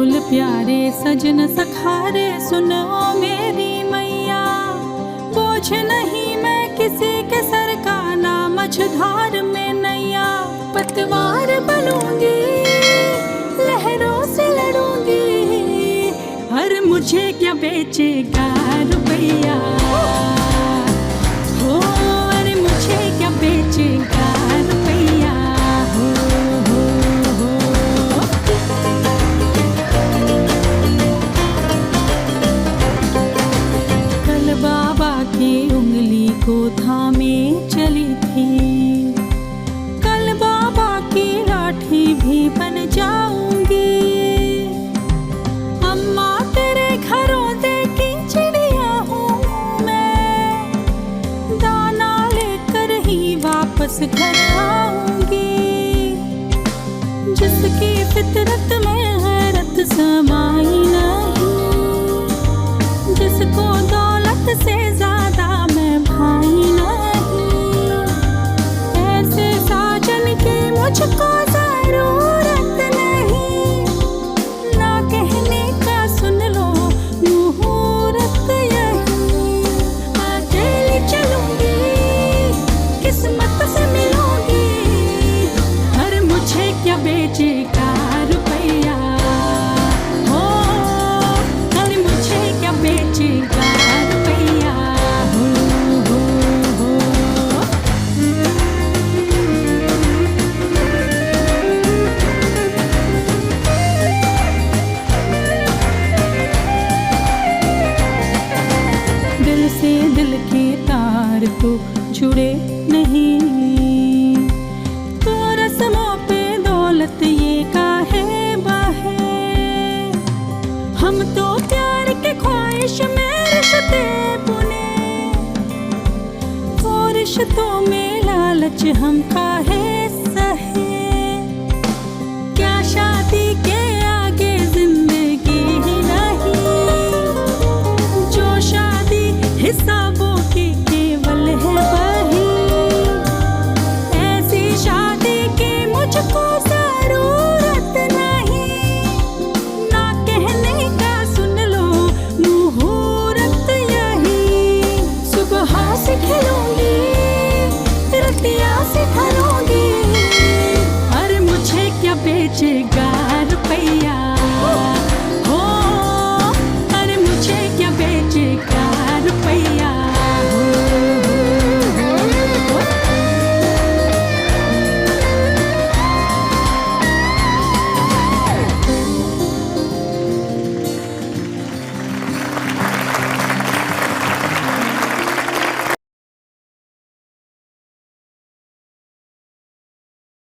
कुल प्यारे सजन सखारे सुनो मेरी मैया। बोझ नहीं मैं किसी के सर का, ना मझधार में नैया। पतवार बनूंगी, लहरों से लड़ूंगी, हर मुझे क्या बेचेगा रुपैया। हो अरे मुझे क्या बेचेगा रुपैया। कल बाबा की उंगली को थामे चली थी, कल बाबा की लाठी भी बन जाऊंगी। अम्मा तेरे घरों देखी चिड़िया हूँ मैं, दाना लेकर ही वापस घर आऊंगी। जिसकी फितरत में हैरत समाई नहीं, जिसको दौलत से ज्यादा मैं भाई नहीं, ऐसे साजन की मुझको जरूरत नहीं। ना कहने का सुन लो मुहूर्त यही, अकेली चलूंगी किस्मत से मिलूंगी, हर मुझे क्या बेचेगा रुपैया। हो हर मुझे क्या बेचेगा रुपैया। हो दिल से दिल के तार तो जुड़े नहीं, तो रस्मों पे दौलत ये काहे बाहे। हम तो प्यार के ख्वाहिश में रिश्ते बुने, वो रिश्तों में लालच हम काहे